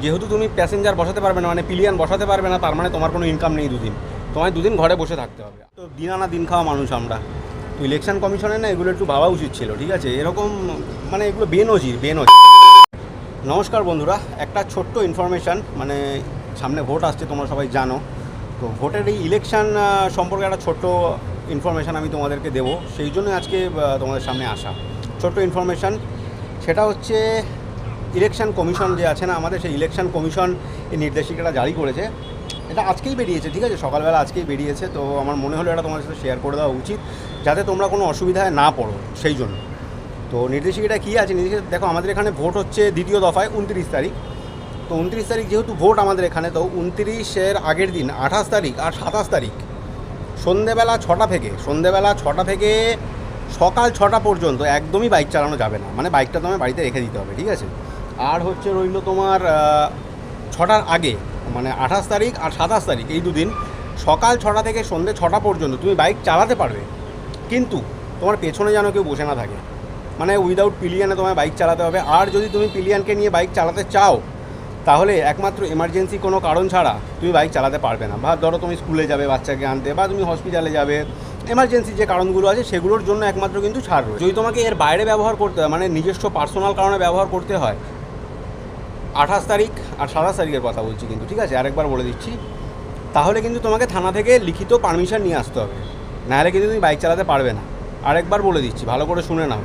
যেহেতু তুমি প্যাসেঞ্জার বসাতে পারবে না, মানে পিলিয়ান বসাতে পারবে না, তার মানে তোমার কোনো ইনকাম নেই দুদিন। তোমায় দুদিন ঘরে বসে থাকতে হবে। তো দিন আনা দিন খাওয়া মানুষ আমরা। তো ইলেকশন কমিশনের না এগুলো একটু ভাবা উচিত ছিল, ঠিক আছে? এরকম মানে এগুলো বেনজির। নমস্কার বন্ধুরা, একটা ছোট্ট ইনফরমেশান, মানে সামনে ভোট আসছে, তোমরা সবাই জানো। তো ভোটের এই ইলেকশান সম্পর্কে একটা ছোট্ট ইনফরমেশান আমি তোমাদেরকে দেবো, সেই জন্য আজকে তোমাদের সামনে আসা। ছোট্ট ইনফরমেশান সেটা হচ্ছে ইলেকশন কমিশন যে আছে না আমাদের, সেই ইলেকশন কমিশন এই নির্দেশিকাটা জারি করেছে। এটা আজকেই বেরিয়েছে, ঠিক আছে? সকালবেলা আজকেই বেরিয়েছে। তো আমার মনে হলো এটা তোমাদের সাথে শেয়ার করে দেওয়া উচিত, যাতে তোমরা কোনো অসুবিধায় না পড়ো, সেই জন্য। তো নির্দেশিকাটা কী আছে? নির্দেশিকা দেখো, আমাদের এখানে ভোট হচ্ছে দ্বিতীয় দফায় 29 তারিখ। তো 29 তারিখ যেহেতু ভোট আমাদের এখানে, তো 29-এর আগের দিন 28 তারিখ আর 27 তারিখ সন্ধেবেলা 6টা থেকে সকাল 6টা পর্যন্ত একদমই বাইক চালানো যাবে না। মানে বাইকটা তোমার বাড়িতে রেখে দিতে হবে, ঠিক আছে? আর হচ্ছে রইল তোমার 6টার আগে, মানে 28 তারিখ আর 27 তারিখ এই দুদিন সকাল 6টা থেকে সন্ধে 6টা পর্যন্ত তুমি বাইক চালাতে পারবে, কিন্তু তোমার পেছনে যেন কেউ বসে না থাকে। মানে উইদাউট পিলিয়ানে তোমায় বাইক চালাতে হবে। আর যদি তুমি পিলিয়ানকে নিয়ে বাইক চালাতে চাও, তাহলে একমাত্র এমার্জেন্সি কোনো কারণ ছাড়া তুমি বাইক চালাতে পারবে না। বা ধরো তুমি স্কুলে যাবে বাচ্চাকে আনতে, বা তুমি হসপিটালে যাবে, এমার্জেন্সি যে কারণগুলো আছে সেগুলোর জন্য একমাত্র কিন্তু ছাড় রয়েছে। যদি তোমাকে এর বাইরে ব্যবহার করতে হয়, মানে নিজস্ব পার্সোনাল কারণে ব্যবহার করতে হয়, 28 তারিখ আর 27 তারিখের কথা বলছি কিন্তু, ঠিক আছে? আরেকবার বলে দিচ্ছি, তাহলে কিন্তু তোমাকে থানা থেকে লিখিত পারমিশন নিয়ে আসতে হবে, নাহলে কিন্তু তুমি বাইক চালাতে পারবে না। আরেকবার বলে দিচ্ছি, ভালো করে শুনে নাও।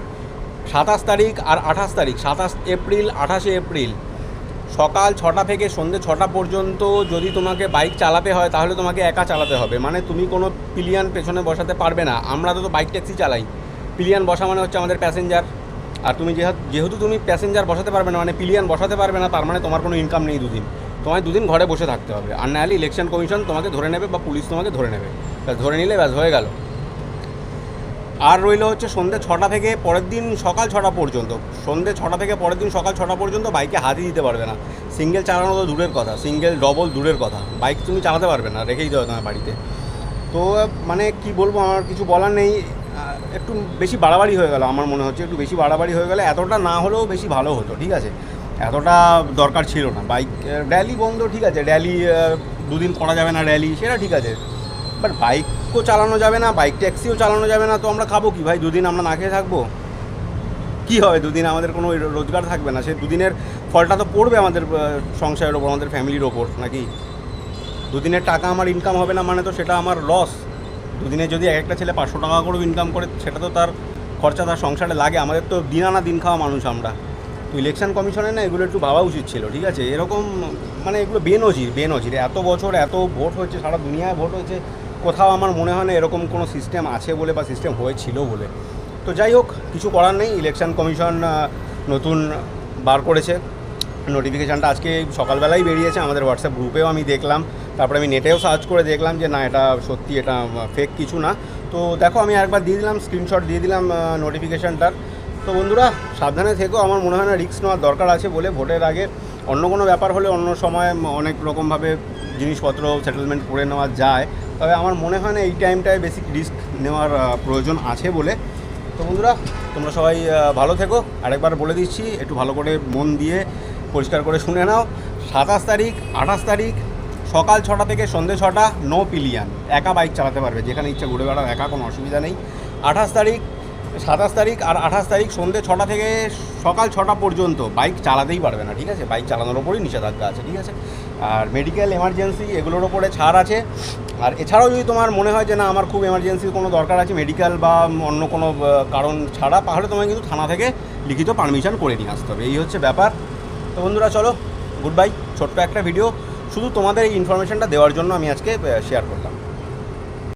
27 তারিখ আর 28 তারিখ, 27 এপ্রিল 28 এপ্রিল সকাল 6টা থেকে সন্ধ্যে 6টা পর্যন্ত যদি তোমাকে বাইক চালাতে হয়, তাহলে তোমাকে একা চালাতে হবে। মানে তুমি কোনো পিলিয়ান পেছনে বসাতে পারবে না। আমরা তো বাইক ট্যাক্সি চালাই, পিলিয়ান বসা মানে হচ্ছে আমাদের প্যাসেঞ্জার। আর তুমি যেহেতু তুমি প্যাসেঞ্জার বসাতে পারবে না, মানে পিলিয়ান বসাতে পারবে না, তার মানে তোমার কোনো ইনকাম নেই দুদিন। তোমায় দুদিন ঘরে বসে থাকতে হবে। আর নাহলে ইলেকশন কমিশন তোমাকে ধরে নেবে বা পুলিশ তোমাকে ধরে নেবে। ধরে নিলে ব্যাস হয়ে গেল। আর রইল হচ্ছে সন্ধ্যে 6টা থেকে পরের দিন সকাল 6টা পর্যন্ত। সন্ধ্যে 6টা থেকে পরের দিন সকাল 6টা পর্যন্ত বাইকে হাতই দিতে পারবে না। সিঙ্গেল চালানো তো দূরের কথা, সিঙ্গেল ডবল দূরের কথা, বাইক তুমি চালাতে পারবে না, রেখেই দেবে তোমার বাড়িতে। তো মানে কি বলবো, আমার কিছু বলার নেই। একটু বেশি বাড়াবাড়ি হয়ে গেল আমার মনে হচ্ছে, একটু বেশি বাড়াবাড়ি হয়ে গেলে। এতটা না হলেও বেশি ভালো হতো, ঠিক আছে? এতটা দরকার ছিল না। বাইক র্যালি বন্ধ, ঠিক আছে, র্যালি দুদিন করা যাবে না, র্যালি সেটা ঠিক আছে, বাট বাইকও চালানো যাবে না, বাইক ট্যাক্সিও চালানো যাবে না। তো আমরা খাবো কি ভাই? দুদিন আমরা না খেয়ে থাকবো? কী হবে? দুদিন আমাদের কোনো রোজগার থাকবে না। সেই দুদিনের ফলটা তো পড়বে আমাদের সংসারের ওপর, আমাদের ফ্যামিলির ওপর, নাকি? দুদিনের টাকা আমার ইনকাম হবে না মানে তো সেটা আমার লস। দুদিনে যদি একটা ছেলে 500 টাকা করেও ইনকাম করে, সেটা তো তার খরচা তার সংসারে লাগে। আমাদের তো দিন আনা দিন খাওয়া মানুষ আমরা। তো ইলেকশন কমিশনের না এগুলো একটু ভাবা উচিত ছিল, ঠিক আছে? এরকম মানে এগুলো বেনজির। এত বছর এত ভোট হয়েছে, সারা দুনিয়ায় ভোট হয়েছে, কোথাও আমার মনে হয় না এরকম কোনো সিস্টেম আছে বলে বা সিস্টেম হয়েছিল বলে। তো যাই হোক, কিছু করার নেই। ইলেকশন কমিশন নতুন বার করেছে, নোটিফিকেশানটা আজকে সকালবেলাই বেরিয়েছে। আমাদের হোয়াটসঅ্যাপ গ্রুপেও আমি দেখলাম, তারপরে আমি নেটেও সার্চ করে দেখলাম যে না, এটা সত্যি, এটা ফেক কিছু না। তো দেখো, আমি একবার দিয়ে দিলাম, স্ক্রিনশট দিয়ে দিলাম নোটিফিকেশানটার। তো বন্ধুরা, সাবধানে থেকো। আমার মনে হয় না রিস্ক নেওয়ার দরকার আছে বলে। ভোটের আগে অন্য কোনো ব্যাপার হলে অন্য সময় অনেক রকমভাবে জিনিসপত্র সেটেলমেন্ট করে নেওয়া যায়, তবে আমার মনে হয় না এই টাইমটায় বেসিক রিস্ক নেওয়ার প্রয়োজন আছে বলে। তো বন্ধুরা, তোমরা সবাই ভালো থেকো। আরেকবার বলে দিচ্ছি, একটু ভালো করে মন দিয়ে পরিষ্কার করে শুনে নাও। 27 তারিখ 28 তারিখ সকাল 6টা থেকে সন্ধ্যে 6টা, নো পিলিয়ান, একা বাইক চালাতে পারবে, যেখানে ইচ্ছা ঘুরে বেড়াও একা, কোনো অসুবিধা নেই। 27 তারিখ আর 28 তারিখ সন্ধ্যে 6টা থেকে সকাল 6টা পর্যন্ত বাইক চালাতেই পারবে না, ঠিক আছে? বাইক চালানোর ওপরই নিষেধাজ্ঞা আছে, ঠিক আছে? আর মেডিকেল এমার্জেন্সি এগুলোর ওপরে ছাড় আছে। আর এছাড়াও যদি তোমার মনে হয় যে না, আমার খুব এমার্জেন্সির কোনো দরকার আছে, মেডিকেল বা অন্য কোনো কারণ ছাড়া, তাহলে তোমায় কিন্তু থানা থেকে লিখিত পারমিশন করে নিয়ে আসতে হবে। এই হচ্ছে ব্যাপার। তো বন্ধুরা, চলো, গুড বাই। ছোট্ট একটা ভিডিও, শুধু তোমাদের এই ইনফরমেশনটা দেওয়ার জন্য আমি আজকে শেয়ার করলাম।